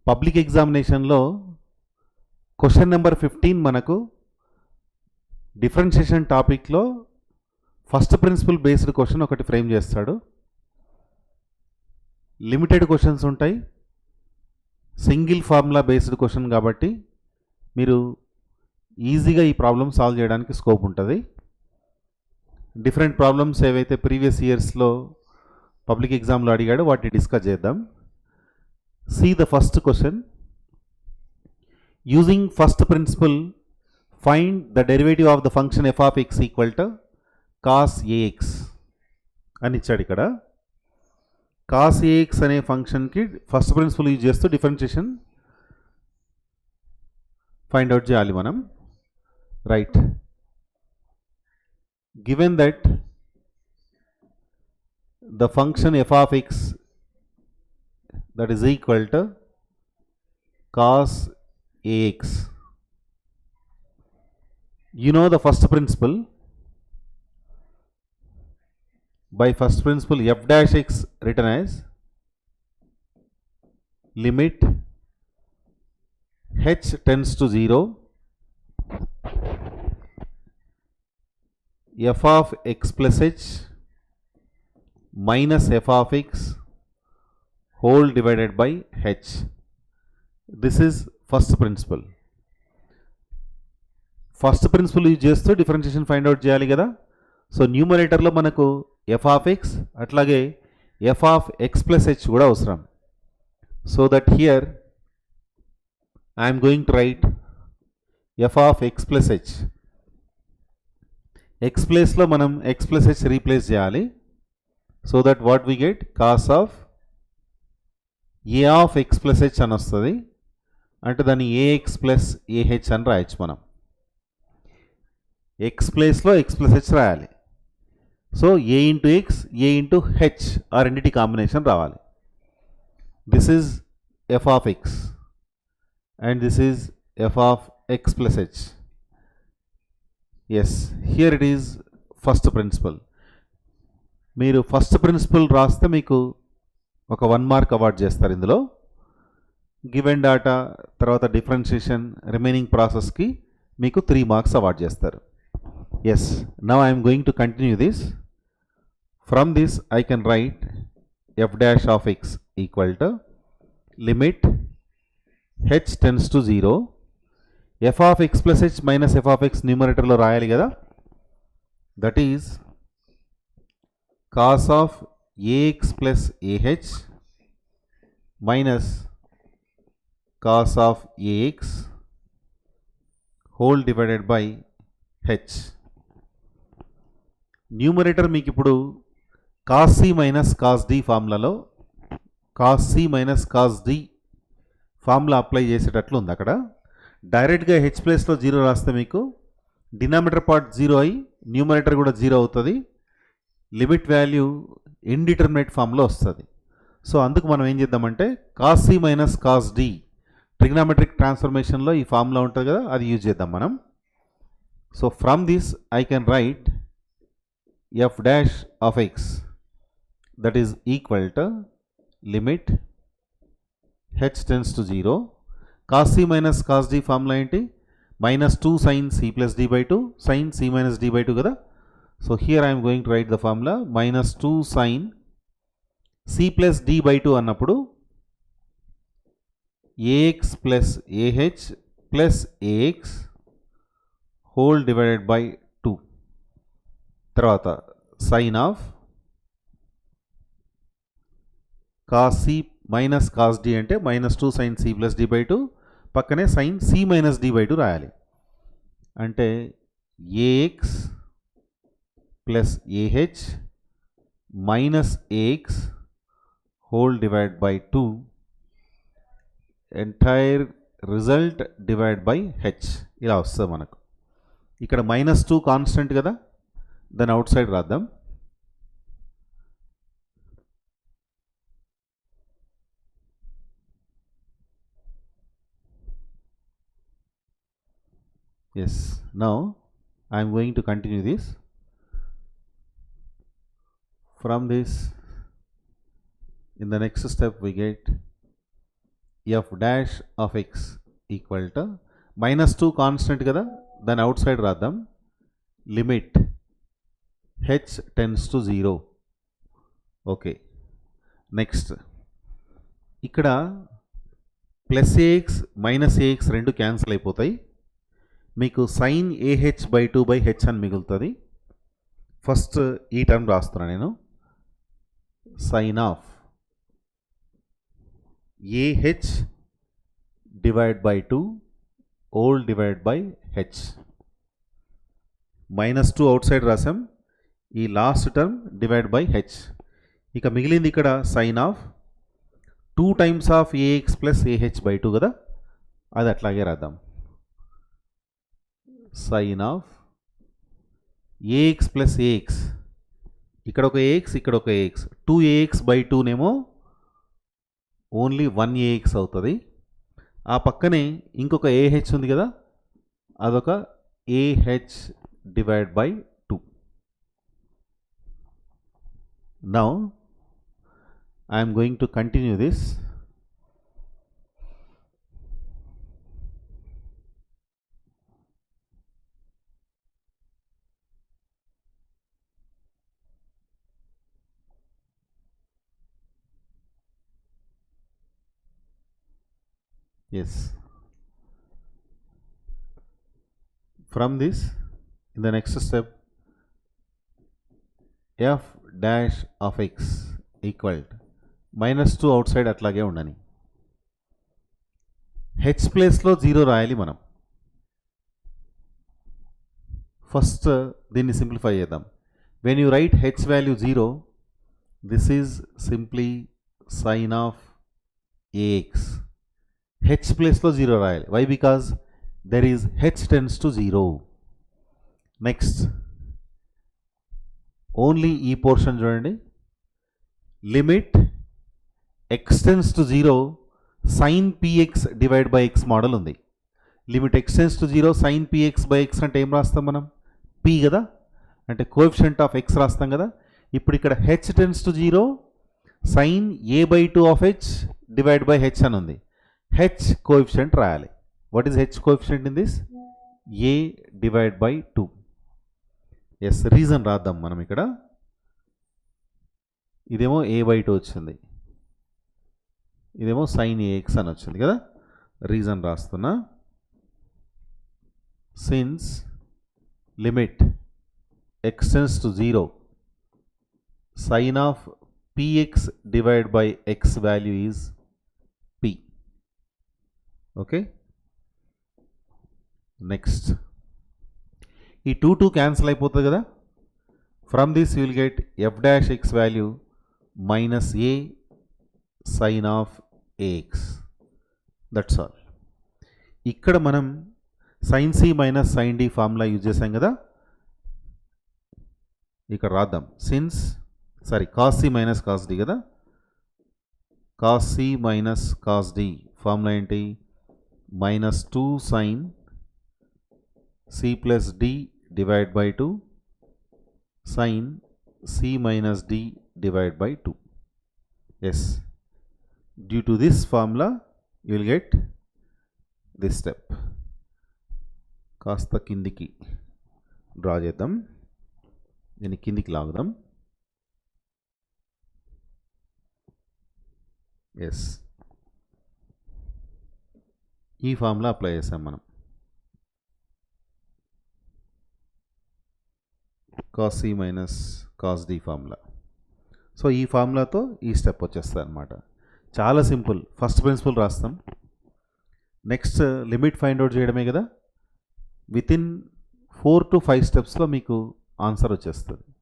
Public ఎగ్జామినేషన్లో question number 15 మనకు differentiation టాపిక్లో ఫస్ట్ ప్రిన్సిపల్ బేస్డ్ క్వశ్చన్ ఒకటి ఫ్రేమ్ చేస్తాడు. లిమిటెడ్ క్వశ్చన్స్ ఉంటాయి, సింగిల్ ఫార్ములా బేస్డ్ క్వశ్చన్ కాబట్టి మీరు ఈజీగా ఈ ప్రాబ్లమ్ సాల్వ్ చేయడానికి స్కోప్ ఉంటుంది. డిఫరెంట్ ప్రాబ్లమ్స్ ఏవైతే ప్రీవియస్ ఇయర్స్లో పబ్లిక్ ఎగ్జామ్లో అడిగాడో వాటిని డిస్కస్ చేద్దాం. See the first question. Using first principle, find the derivative of the function f of x equal to cos ax అని ఇచ్చాడు. ఇక్కడ cos ax అనే ఫంక్షన్కి ఫస్ట్ ప్రిన్సిపల్ యూజ్ చేస్తూ డిఫరెన్షియేషన్ ఫైండ్ అవుట్ చేయాలి మనం. Right, given that the function f of x that is equal to cos ax. You know the first principle. By first principle, f dash x written as limit h tends to 0 f of x plus h minus f of x whole divided by h. This is first principle. First principle use చేస్తూ differentiation find out చేయాలి కదా. So న్యూమరేటర్లో మనకు f of x అట్లాగే f of x plus h కూడా అవసరం. So that here I'm going to write f of x plus h. X ప్లేస్లో మనం ఎక్స్ ప్లస్ హెచ్ రీప్లేస్ చేయాలి. So that what we get cos of a of x plus h అని వస్తుంది. అంటే దాన్ని a x plus AH అని రాయొచ్చు మనం. ఎక్స్ ప్లేస్లో ఎక్స్ ప్లస్ హెచ్ రాయాలి. So a into x a into h ఆ రెండింటి కాంబినేషన్ రావాలి. This is f of x and this is f of x plus h. Yes, here it is first principle. మీరు first principle రాస్తే మీకు ఒక 1 mark award చేస్తారు ఇందులో. Given data తర్వాత డిఫరెన్షియేషన్ రిమైనింగ్ ప్రాసెస్కి మీకు 3 మార్క్స్ అవార్డ్ చేస్తారు. Yes, now I'm going to continue this. From this I can write f dash of x equal to limit h tends to 0 F of x plus H minus F of X న్యూమరేటర్లో రాయాలి కదా. That is cos of ax plus ah minus cos of ax whole divided by h. Numerator మీకు ఇప్పుడు cos c minus cos d ఫార్ములాలో cos c minus cos d formula apply చేసేటట్లు ఉంది. అక్కడ డైరెక్ట్గా హెచ్ ప్లేస్లో 0 రాస్తే మీకు డినామినేటర్ పార్ట్ 0 అయ్యి న్యూమరేటర్ కూడా 0 అవుతుంది. లిమిట్ వాల్యూ ఇండిటర్మినేట్ ఫామ్లో వస్తుంది. సో అందుకు మనం ఏం చేద్దామంటే cos c minus cos d trigonometric ట్రాన్స్ఫర్మేషన్లో ఈ ఫార్ములా ఉంటుంది కదా, అది యూజ్ చేద్దాం మనం. So from this I can write f dash of x that is equal to limit h tends to 0 cos c minus cos d formula ఏంటి, -2 sin c plus d by 2 sin c minus d by 2 కదా. So here I am going to write the formula -2 sin c plus d by 2 అన్నప్పుడు ax plus ah plus ax whole divided by 2 తర్వాత sin of cos c minus cos d అంటే -2 sin c plus d by 2 పక్కనే sin c minus d by 2 రాయాలి. అంటే ax plus ah minus ax whole divided by 2 entire result divided by h ఇలా వస్తుంది మనకు. ఇక్కడ -2 constant కదా, దాని అవుట్ సైడ్ రాద్దాం. Yes, now I'm going to continue this. From this, in the next step we get f dash of x equal to -2 constant కదా, దాని outside రాద్దాం. Limit h tends to 0. Okay, next ఇక్కడ plus ax minus ax రెండు cancel అయిపోతాయి. మీకు sign AH/2/h అని మిగులుతుంది. First ఈ టర్మ్ రాస్తున్నాను నేను. Sine of AH/2 whole divide by h. -2 outside రాసాం. ఈ last term divide by h. ఇక మిగిలింది ఇక్కడ sine of 2 times of AX plus AH/2 కదా, అది అట్లాగే రాద్దాం. Sine of AX plus AX, ఇక్కడ ఒక AX ఇక్కడ ఒక AX, 2AX/2 నేమో ఓన్లీ 1AX అవుతుంది. ఆ పక్కనే ఇంకొక AH ఉంది కదా, అదొక AH/2. Now I am going to continue this. Yes. From this, in the next step, f dash of x equal to -2 out side అట్లాగే ఉండని. హెచ్ ప్లేస్లో 0 రాయాలి మనం. ఫస్ట్ దీన్ని సింప్లిఫై చేద్దాం. When you write h value 0, this is simply sine of a x. H ప్లేస్లో 0 రాయాలి. Why? Because there is h tends to 0. Next only ఈ పోర్షన్ చూడండి. Limit x tends to 0 sine px divide by x model ఉంది. Limit x tends to 0 sine px by x అంటే ఏం రాస్తాం మనం? p కదా, అంటే కోఎఫిషియంట్ ఆఫ్ x రాస్తాం కదా. ఇప్పుడు ఇక్కడ h tends to 0 sine a/2 of h divide by h అని ఉంది. h కోఎఫిషియంట్ రాయాలి. What is h coefficient in this? a/2. Yes, reason రాద్దాం మనం ఇక్కడ. ఇదేమో a/2 వచ్చింది, ఇదేమో సైన్ AX అని వచ్చింది కదా. రీజన్ రాస్తున్నా. Since limit x tends to 0 sine of px divide by x value is p. Okay, next ఈ 2 క్యాన్సిల్ అయిపోతుంది కదా. From this you will get f dash x value minus a sine of AX. That's all. ఇక్కడ మనం sine C minus sine D formula use చేసాం కదా, ఇక్కడ రాద్దాం. Since cos C minus cos D కదా. Cos C minus cos D formula ఏంటి? -2 sine C plus D divide by 2 sine C minus D divide by 2. Yes, due to this formula you will get this step. కాస్త కిందికి draw చేద్దాం, దీన్ని కిందికి లాగుదాం. Yes, ఈ formula apply చేసాం మనం. Cos C minus cos D formula. So ఈ ఫార్ములాతో ఈ స్టెప్ వచ్చేస్తుంది అన్నమాట. చాలా సింపుల్. ఫస్ట్ ప్రిన్సిపల్ రాస్తాం. నెక్స్ట్ లిమిట్ ఫైండ్ అవుట్ చేయడమే కదా. వితిన్ 4 to 5 స్టెప్స్లో మీకు ఆన్సర్ వచ్చేస్తుంది.